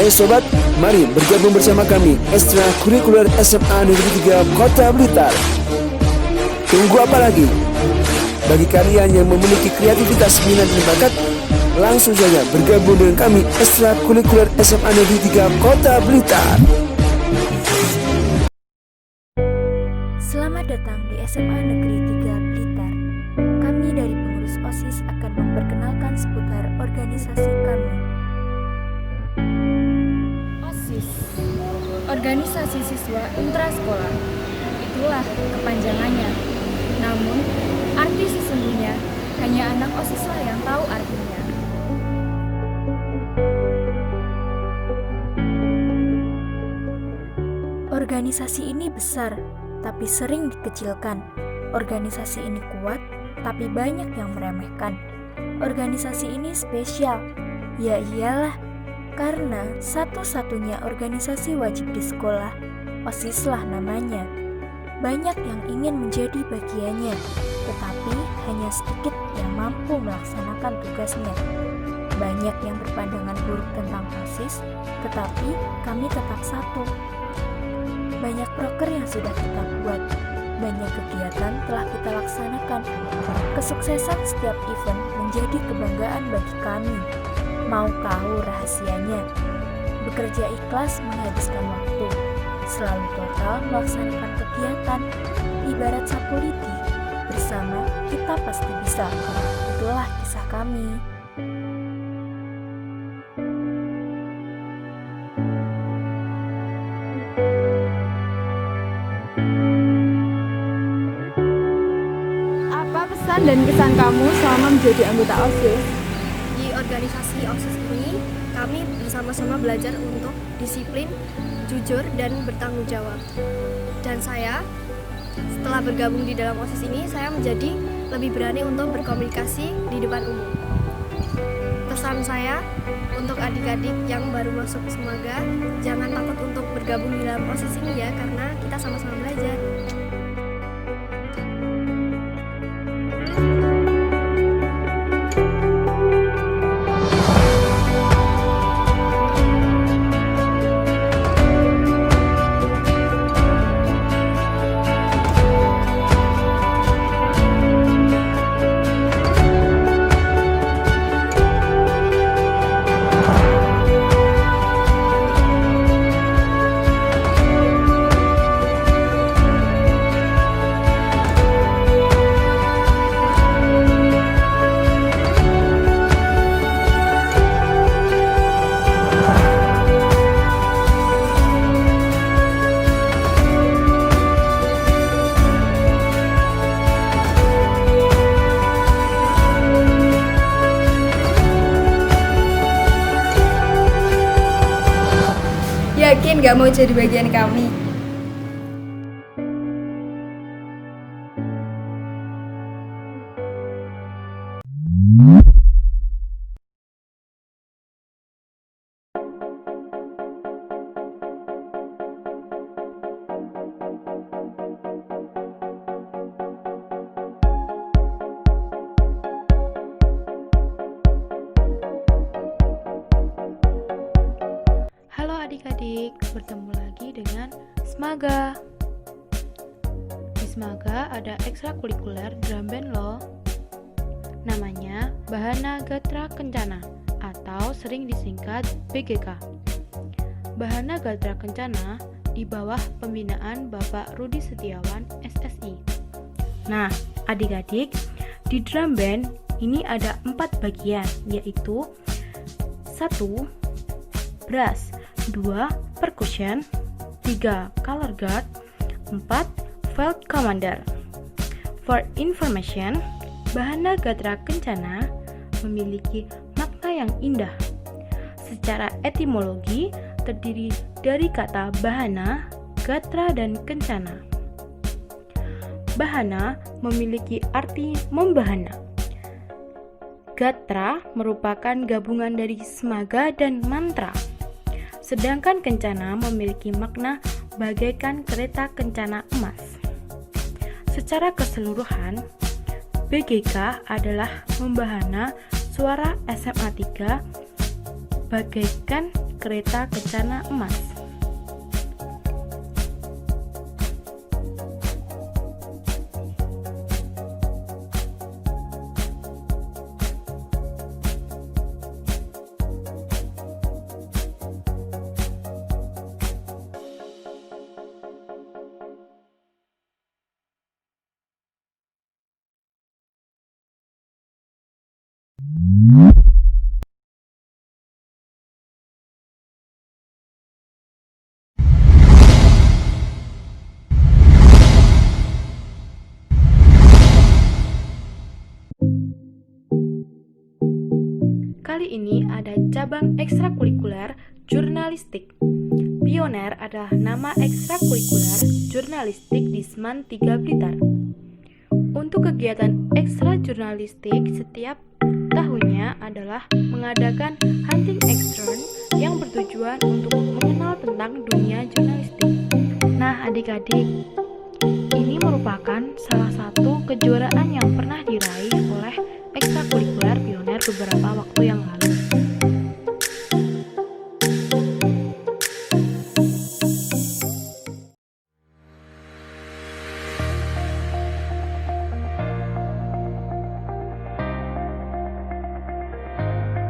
Ayo sobat, mari bergabung bersama kami Ekstrakurikuler SMA Negeri 3 Kota Blitar. Tunggu apa lagi? Bagi kalian yang memiliki kreativitas, minat dan bakat, langsung saja bergabung dengan kami Ekstrakurikuler SMA Negeri 3 Kota Blitar. Selamat datang di SMA Negeri 3 Blitar. Kami dari pengurus OSIS akan memperkenalkan seputar organisasi kami. OSIS, Organisasi Siswa Intrasekolah. Itulah kepanjangannya. Namun, arti sesungguhnya hanya anak OSISlah yang tahu artinya. Organisasi ini besar, tapi sering dikecilkan. Organisasi ini kuat, tapi banyak yang meremehkan. Organisasi ini spesial. Ya iyalah, karena satu-satunya organisasi wajib di sekolah, OSISlah namanya. Banyak yang ingin menjadi bagiannya, tetapi hanya sedikit yang mampu melaksanakan tugasnya. Banyak yang berpandangan buruk tentang OSIS, tetapi kami tetap satu. Banyak proker yang sudah kita buat, banyak kegiatan telah kita laksanakan. Kesuksesan setiap event menjadi kebanggaan bagi kami. Mau tahu rahasianya? Bekerja ikhlas menghabiskan waktu, selalu total melaksanakan kegiatan, ibarat sapu lidi. Bersama kita pasti bisa. Itulah kisah kami. Apa pesan dan kesan kamu selama menjadi anggota OSIS? Di organisasi OSIS ini, kami bersama-sama belajar untuk disiplin, jujur, dan bertanggung jawab. Dan saya, setelah bergabung di dalam OSIS ini, saya menjadi lebih berani untuk berkomunikasi di depan umum. Pesan saya untuk adik-adik yang baru masuk Smaga, jangan takut untuk bergabung di dalam OSIS ini ya, karena kita sama-sama belajar. Yakin gak mau jadi bagian kami? Halo adik-adik, bertemu lagi dengan Smaga. Di Smaga ada ekstrakurikuler drum band loh. Namanya Bahana Gatra Kencana atau sering disingkat BGK. Bahana Gatra Kencana di bawah pembinaan Bapak Rudi Setiawan SSI. Nah, adik-adik, di drum band ini ada 4 bagian, yaitu 1. Brass, 2. Percussion, 3. Color guard, 4. Field commander. For information, Bahana Gatra Kencana memiliki makna yang indah. Secara etimologi, terdiri dari kata bahana, gatra, dan kencana. Bahana memiliki arti membahana. Gatra merupakan gabungan dari semaga dan mantra. Sedangkan kencana memiliki makna bagaikan kereta kencana emas. Secara keseluruhan, BGK adalah membahana suara SMA 3 bagaikan kereta kencana emas. Kali ini ada cabang ekstrakurikuler jurnalistik. Pioner adalah nama ekstrakurikuler jurnalistik di SMAN 3 Blitar. Untuk kegiatan ekstra jurnalistik setiap tahunnya adalah mengadakan hunting extern yang bertujuan untuk mengenal tentang dunia jurnalistik. Nah adik-adik, ini merupakan salah satu kejuaraan yang pernah diraih oleh ekstrakurikuler pioner beberapa waktu yang lalu.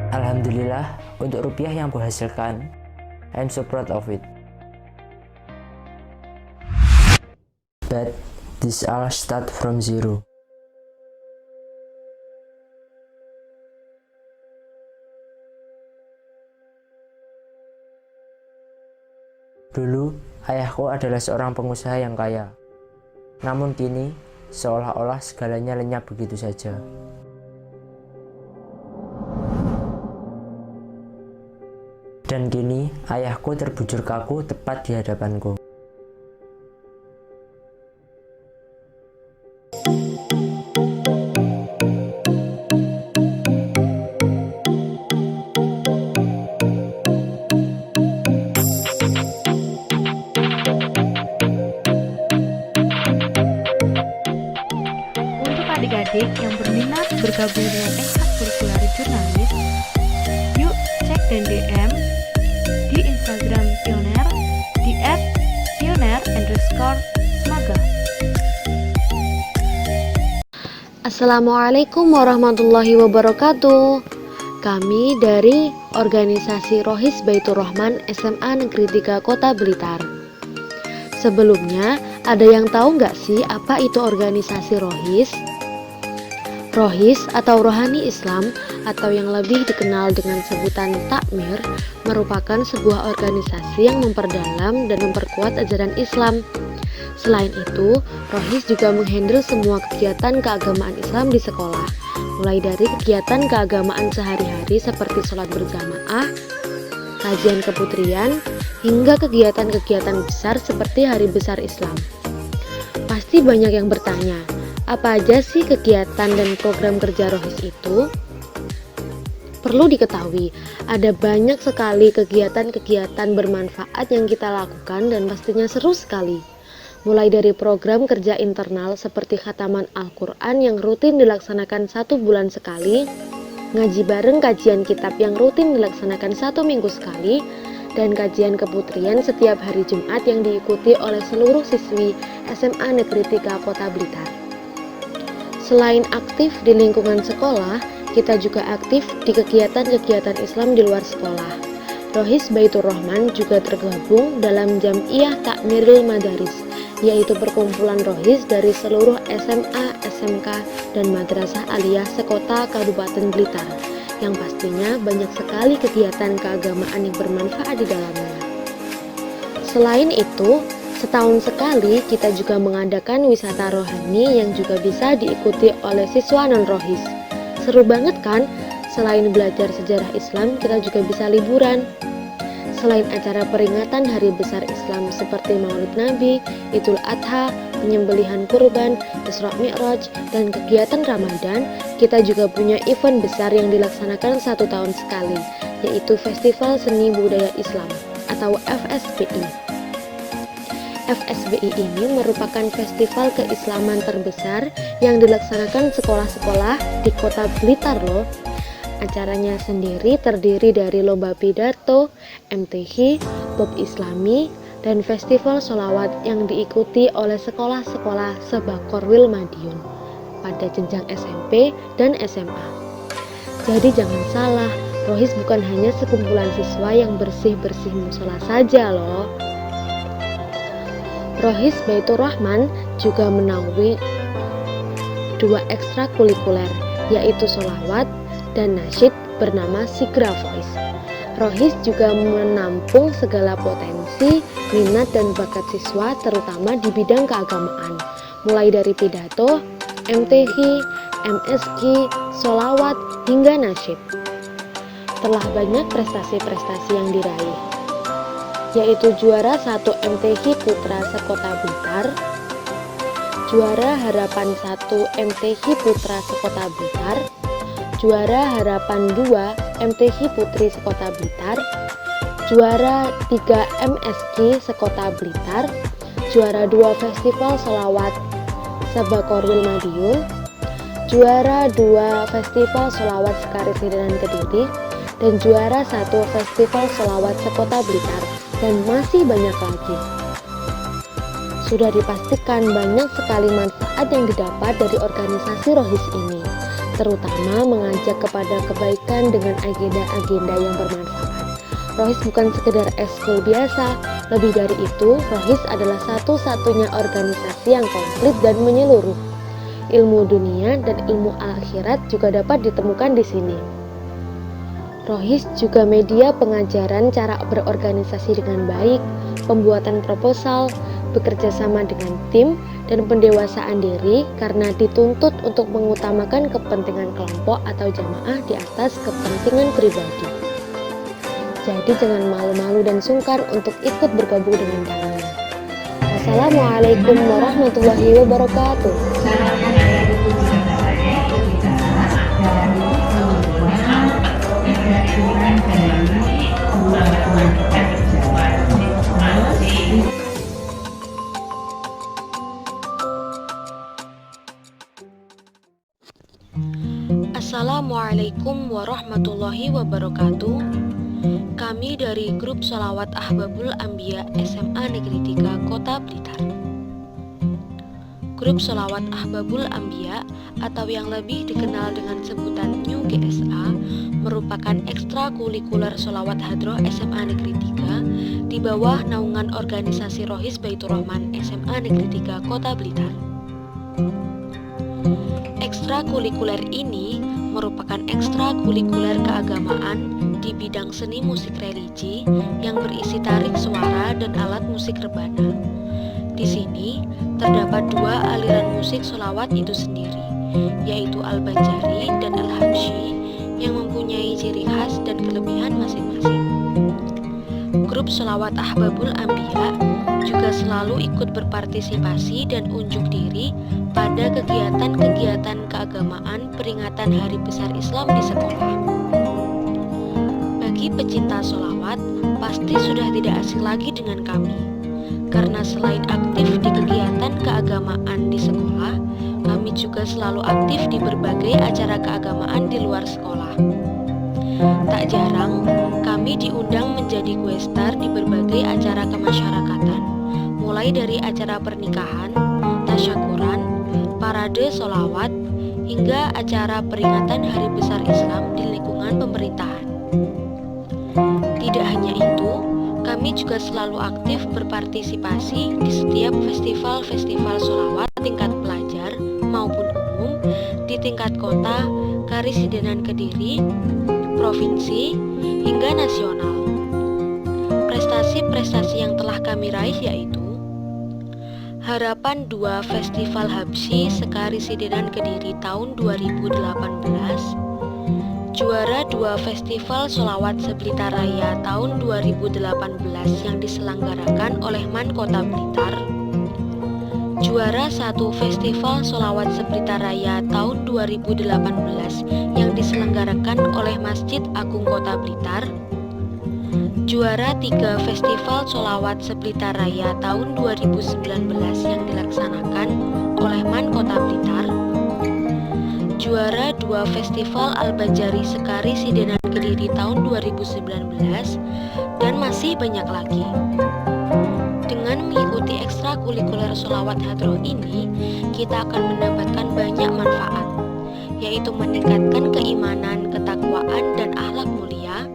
Alhamdulillah untuk rupiah yang kuhasilkan. I'm so proud of it. But this all start from zero. Dulu, ayahku adalah seorang pengusaha yang kaya. Namun kini, seolah-olah segalanya lenyap begitu saja. Dan kini, ayahku terbujur kaku tepat di hadapanku. Untuk adik-adik yang berminat bergabung dengan ekstrakurikuler jurnalis, yuk cek dan DM di Instagram Pioner di @pioner_smaga. Assalamualaikum warahmatullahi wabarakatuh. Kami dari organisasi Rohis Baitur Rahman SMA Negeri 3 Kota Blitar. Sebelumnya, ada yang tahu nggak sih apa itu organisasi Rohis? Rohis atau Rohani Islam atau yang lebih dikenal dengan sebutan Takmir merupakan sebuah organisasi yang memperdalam dan memperkuat ajaran Islam. Selain itu, Rohis juga menghandle semua kegiatan keagamaan Islam di sekolah, mulai dari kegiatan keagamaan sehari-hari seperti sholat berjamaah, kajian keputrian, hingga kegiatan-kegiatan besar seperti Hari Besar Islam. Pasti banyak yang bertanya, apa aja sih kegiatan dan program kerja Rohis itu? Perlu diketahui, ada banyak sekali kegiatan-kegiatan bermanfaat yang kita lakukan dan pastinya seru sekali. Mulai dari program kerja internal seperti khataman Al-Quran yang rutin dilaksanakan 1 bulan sekali, ngaji bareng kajian kitab yang rutin dilaksanakan 1 minggu sekali, dan kajian keputrian setiap hari Jumat yang diikuti oleh seluruh siswi SMA Negeri 3 Kota Blitar. Selain aktif di lingkungan sekolah, kita juga aktif di kegiatan-kegiatan Islam di luar sekolah. Rohis Baitur Rahman juga tergabung dalam Jam'iyah Takmirul Madaris, yaitu perkumpulan Rohis dari seluruh SMA, SMK, dan Madrasah Aliyah sekota Kabupaten Blitar, yang pastinya banyak sekali kegiatan keagamaan yang bermanfaat di dalamnya. Selain itu, setahun sekali kita juga mengadakan wisata rohani yang juga bisa diikuti oleh siswa non-Rohis. Seru banget kan? Selain belajar sejarah Islam, kita juga bisa liburan. Selain acara peringatan Hari Besar Islam seperti Maulid Nabi, Idul Adha, penyembelihan kurban, Isra Mi'raj, dan kegiatan Ramadan, kita juga punya event besar yang dilaksanakan 1 tahun sekali, yaitu Festival Seni Budaya Islam atau FSBI. FSBI ini merupakan festival keislaman terbesar yang dilaksanakan sekolah-sekolah di Kota Blitar loh. Acaranya sendiri terdiri dari lomba pidato, MTQ, pop islami, dan festival sholawat yang diikuti oleh sekolah-sekolah Sebakorwil Madiun pada jenjang SMP dan SMA. Jadi jangan salah, Rohis bukan hanya sekumpulan siswa yang bersih-bersih musola saja loh. Rohis Baitur Rahman juga menaungi 2 ekstrakurikuler, yaitu sholawat dan nasyid bernama Sigra Voice. Rohis juga menampung segala potensi, minat dan bakat siswa terutama di bidang keagamaan, mulai dari pidato, MTQ, MSQ, sholawat, hingga nasyid. Telah banyak prestasi-prestasi yang diraih, yaitu juara 1 MTQ Putra Sekota Blitar, juara Harapan 1 MTQ Putra Sekota Blitar, juara Harapan 2 MTQ Putri Sekota Blitar, juara 3 MSQ Sekota Blitar, juara 2 Festival Sholawat Sebakorwil Madiun, juara 2 Festival Sholawat Sekarisidenan Kediri, dan juara 1 Festival Sholawat Sekota Blitar, dan masih banyak lagi. Sudah dipastikan banyak sekali manfaat yang didapat dari organisasi Rohis ini, terutama mengajak kepada kebaikan dengan agenda-agenda yang bermanfaat. Rohis bukan sekedar ekskul biasa, lebih dari itu, Rohis adalah satu-satunya organisasi yang komplit dan menyeluruh. Ilmu dunia dan ilmu akhirat juga dapat ditemukan di sini. Rohis juga media pengajaran cara berorganisasi dengan baik, pembuatan proposal, bekerja sama dengan tim, dan pendewasaan diri karena dituntut untuk mengutamakan kepentingan kelompok atau jamaah di atas kepentingan pribadi. Jadi jangan malu-malu dan sungkan untuk ikut bergabung dengan kami. Wassalamualaikum warahmatullahi wabarakatuh. Assalamualaikum warahmatullahi wabarakatuh. Kami dari grup Sholawat Ahbabul Anbiya SMA Negeri 3 Kota Blitar. Grup Sholawat Ahbabul Anbiya atau yang lebih dikenal dengan sebutan New GSA merupakan ekstrakurikuler sholawat hadroh SMA Negeri 3 di bawah naungan organisasi Rohis Baitur Rahman SMA Negeri 3 Kota Blitar. Ekstrakurikuler ini merupakan ekstrakurikuler keagamaan di bidang seni musik religi yang berisi tarik suara dan alat musik rebana. Di sini terdapat 2 aliran musik sholawat itu sendiri, yaitu Al-Banjari dan Al-Habsyi yang mempunyai ciri khas dan kelebihan masing-masing. Grup Sholawat Ahbabul Anbiya juga selalu ikut berpartisipasi dan unjuk diri pada kegiatan-kegiatan keagamaan peringatan Hari Besar Islam di sekolah. Bagi pecinta sholawat, pasti sudah tidak asing lagi dengan kami, karena selain aktif di kegiatan keagamaan di sekolah, kami juga selalu aktif di berbagai acara keagamaan di luar sekolah. Tak jarang, kami diundang menjadi guest star di berbagai acara kemasyarakatan, mulai dari acara pernikahan, tasyakuran, parade sholawat, hingga acara peringatan Hari Besar Islam di lingkungan pemerintahan. Tidak hanya itu, kami juga selalu aktif berpartisipasi di setiap festival-festival sholawat tingkat pelajar maupun umum di tingkat kota, Karisidenan Kediri, provinsi, hingga nasional. Prestasi-prestasi yang telah kami raih yaitu Harapan 2 Festival Habsyi Sekarisidenan Kediri tahun 2018, juara 2 Festival Sholawat Seblitar Raya tahun 2018 yang diselenggarakan oleh Man Kota Blitar, juara 1 Festival Sholawat Seblitar Raya tahun 2018 yang diselenggarakan oleh Masjid Agung Kota Blitar, juara 3 Festival Sholawat Seblitar Raya tahun 2019 yang dilaksanakan oleh Man Kota Blitar, juara 2 Festival Al-Bajari Sekari Sidenan Kediri tahun 2019, dan masih banyak lagi. Dengan mengikuti ekstrakurikuler sholawat hadroh ini, kita akan mendapatkan banyak manfaat, yaitu meningkatkan keimanan, ketakwaan, dan akhlak mulia,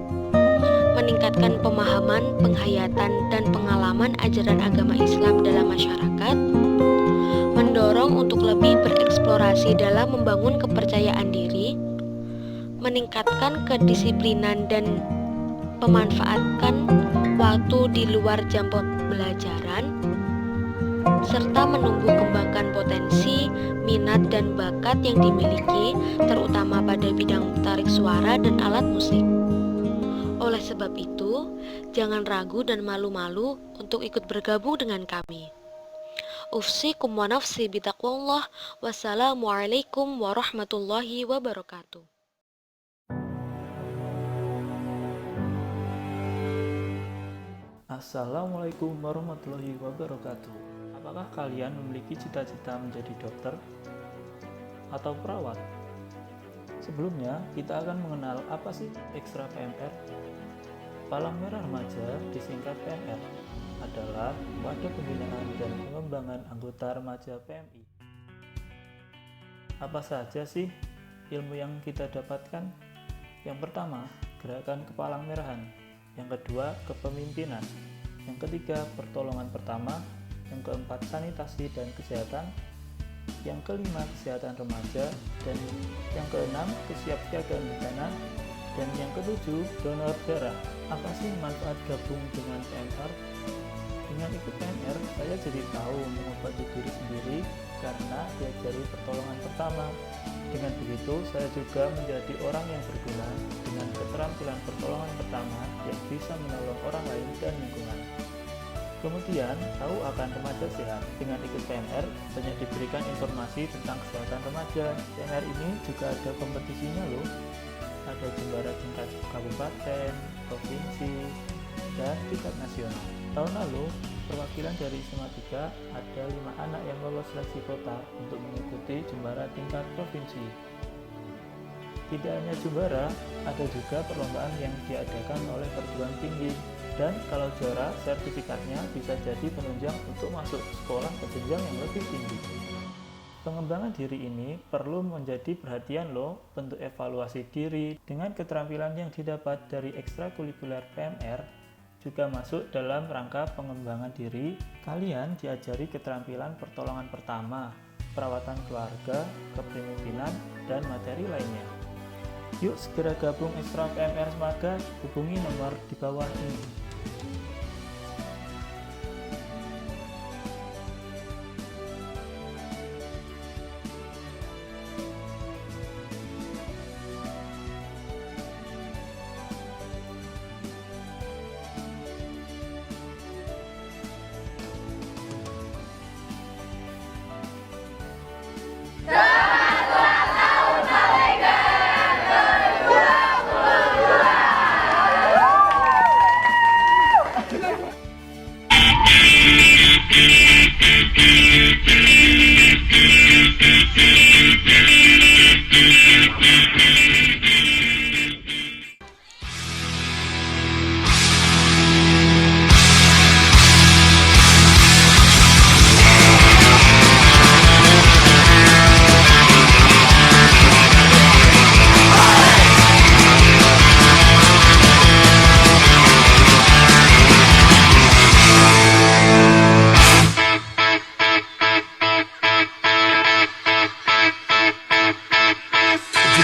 meningkatkan pemahaman, penghayatan, dan pengalaman ajaran agama Islam dalam masyarakat, mendorong untuk lebih bereksplorasi dalam membangun kepercayaan diri, meningkatkan kedisiplinan dan memanfaatkan waktu di luar jam pembelajaran, serta menumbuh kembangkan potensi, minat, dan bakat yang dimiliki, terutama pada bidang tarik suara dan alat musik. Oleh sebab itu, jangan ragu dan malu-malu untuk ikut bergabung dengan kami. Ufsikum wa nafsi bitaqwallah. Wassalamualaikum warahmatullahi wabarakatuh. Assalamualaikum warahmatullahi wabarakatuh. Apakah kalian memiliki cita-cita menjadi dokter atau perawat? Sebelumnya, kita akan mengenal apa sih Ekstra PMR. Palang Merah Remaja, disingkat PMR, adalah wadah pembinaan dan pengembangan anggota remaja PMI. Apa saja sih ilmu yang kita dapatkan? Yang pertama, gerakan kepalang merahan. Yang kedua, kepemimpinan. Yang ketiga, pertolongan pertama. Yang keempat, sanitasi dan kesehatan. Yang kelima, kesehatan remaja. Dan yang keenam, kesiapsiagaan bencana. Dan yang ketujuh, donor darah. Apa sih manfaat gabung dengan PMR? Dengan ikut PMR, saya jadi tahu mengobati diri sendiri karena diajari pertolongan pertama. Dengan begitu, saya juga menjadi orang yang berguna dengan keterampilan pertolongan pertama yang bisa menolong orang lain dan lingkungan. Kemudian, tahu akan remaja sehat. Dengan ikut PMR, banyak diberikan informasi tentang kesehatan remaja. PMR ini juga ada kompetisinya loh. Ada juara tingkat kabupaten, provinsi, dan tingkat nasional. Tahun lalu, perwakilan dari SMA 3 ada 5 anak yang lolos seleksi kota untuk mengikuti juara tingkat provinsi. Tidak hanya juara, ada juga perlombaan yang diadakan oleh perguruan tinggi. Dan kalau juara, sertifikatnya bisa jadi penunjang untuk masuk sekolah ke jenjang yang lebih tinggi. Pengembangan diri ini perlu menjadi perhatian loh. Bentuk evaluasi diri dengan keterampilan yang didapat dari ekstrakurikuler PMR juga masuk dalam rangka pengembangan diri. Kalian diajari keterampilan pertolongan pertama, perawatan keluarga, kepemimpinan, dan materi lainnya. Yuk segera gabung Ekstra PMR Semaga, hubungi nomor di bawah ini.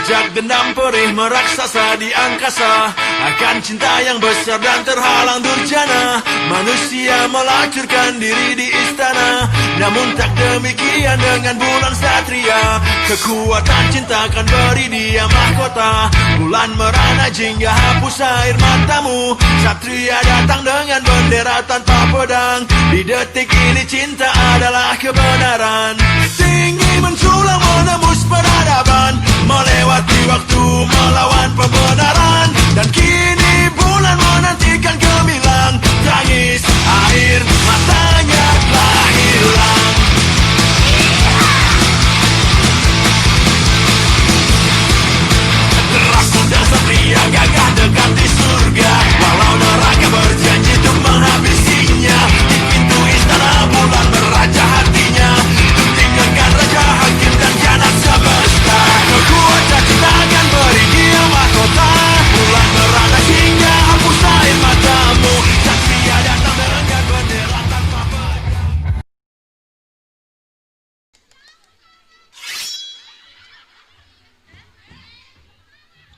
Jejak dendam perih meraksasa di angkasa, akan cinta yang besar dan terhalang durjana. Manusia melacurkan diri di istana, namun tak demikian dengan bulan satria. Kekuatan cinta akan beri dia mahkota, bulan merana jingga hapus air matamu. Satria datang dengan bendera tanpa pedang, di detik ini cinta adalah kebenaran. Tinggi menculang menembus peradaban, melewati waktu melawan pembenaran. Dan kini bulan menantikan gemilang, tangis air matanya telah hilang.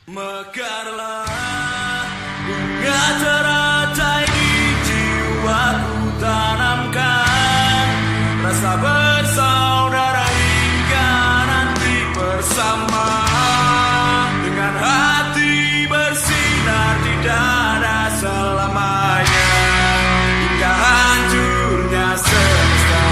Mekarlah bunga teratai di jiwaku, tanamkan rasa bersaudara hingga nanti bersama, dengan hati bersinar di dada selamanya hingga hancurnya semesta.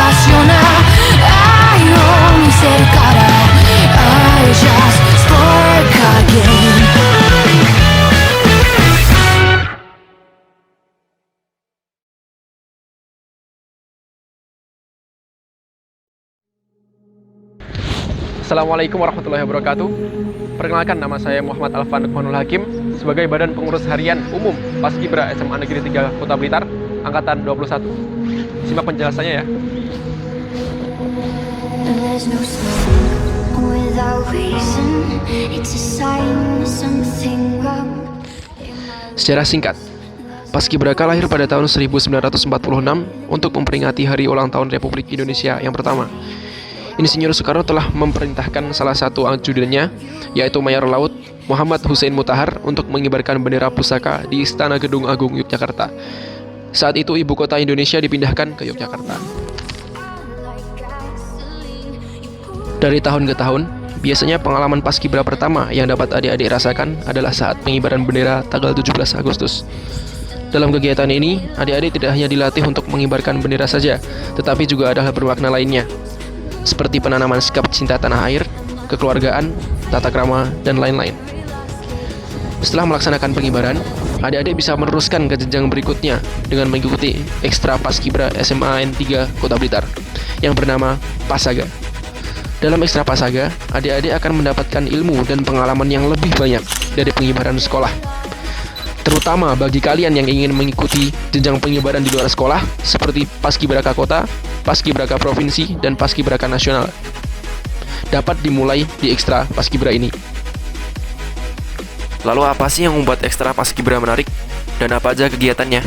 Passionate Assalamualaikum warahmatullahi wabarakatuh. Perkenalkan, nama saya Muhammad Alfan Lukmanul Hakim sebagai Badan Pengurus Harian Umum Paskibra SMA Negeri 3 Kota Blitar Angkatan 21. Simak penjelasannya ya. Secara singkat, Paskibraka lahir pada tahun 1946 untuk memperingati hari ulang tahun Republik Indonesia yang pertama. Insinyur Soekarno telah memerintahkan salah satu ajudannya, yaitu Mayor Laut Muhammad Hussein Mutahar, untuk mengibarkan bendera pusaka di Istana Gedung Agung Yogyakarta. Saat itu ibu kota Indonesia dipindahkan ke Yogyakarta. Dari tahun ke tahun, biasanya pengalaman Paskibra pertama yang dapat adik-adik rasakan adalah saat pengibaran bendera tanggal 17 Agustus. Dalam kegiatan ini, adik-adik tidak hanya dilatih untuk mengibarkan bendera saja, tetapi juga ada hal bermakna lainnya, seperti penanaman sikap cinta tanah air, kekeluargaan, tata krama, dan lain-lain. Setelah melaksanakan pengibaran, adik-adik bisa meneruskan ke jenjang berikutnya dengan mengikuti Ekstra Paskibra SMA N3 Kota Blitar yang bernama Pasaga. Dalam Ekstra Pasaga, adik-adik akan mendapatkan ilmu dan pengalaman yang lebih banyak dari pengibaran sekolah. Terutama bagi kalian yang ingin mengikuti jenjang pengibaran di luar sekolah seperti Paskibraka Kota, Paskibraka Provinsi, dan Paskibraka Nasional. Dapat dimulai di Ekstra Paskibra ini. Lalu apa sih yang membuat Ekstra Paskibra menarik? Dan apa aja kegiatannya?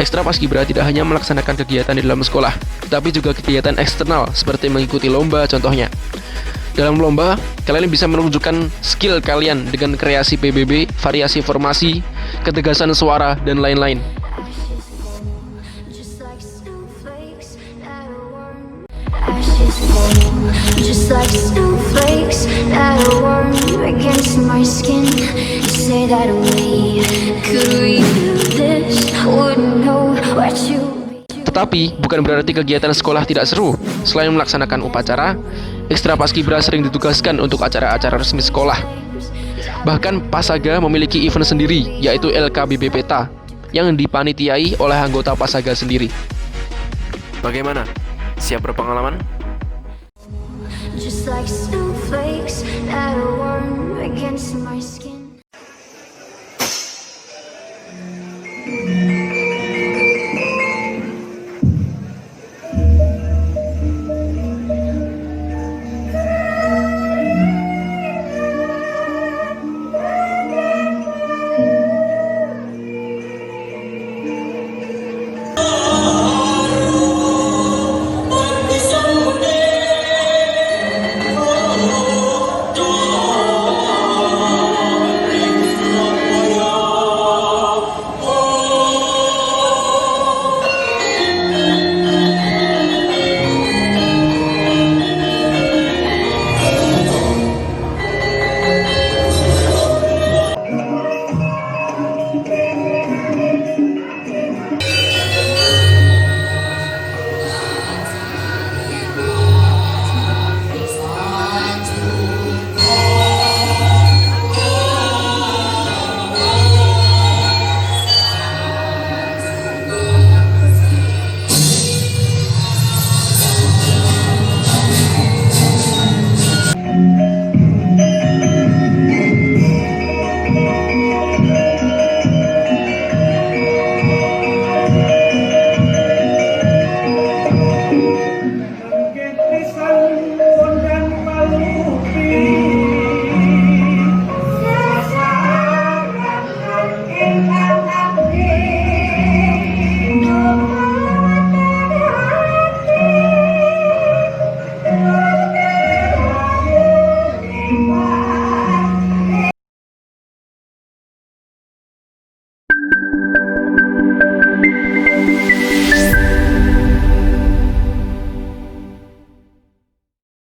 Ekstra Paskibra tidak hanya melaksanakan kegiatan di dalam sekolah, tetapi juga kegiatan eksternal seperti mengikuti lomba contohnya. Dalam lomba, kalian bisa menunjukkan skill kalian dengan kreasi PBB, variasi formasi, ketegasan suara, dan lain-lain. Tetapi, bukan berarti kegiatan sekolah tidak seru. Selain melaksanakan upacara, Ekstra Paskibra sering ditugaskan untuk acara-acara resmi sekolah. Bahkan Pasaga memiliki event sendiri, yaitu LKBB Peta, yang dipanitiai oleh anggota Pasaga sendiri. Bagaimana? Siap berpengalaman?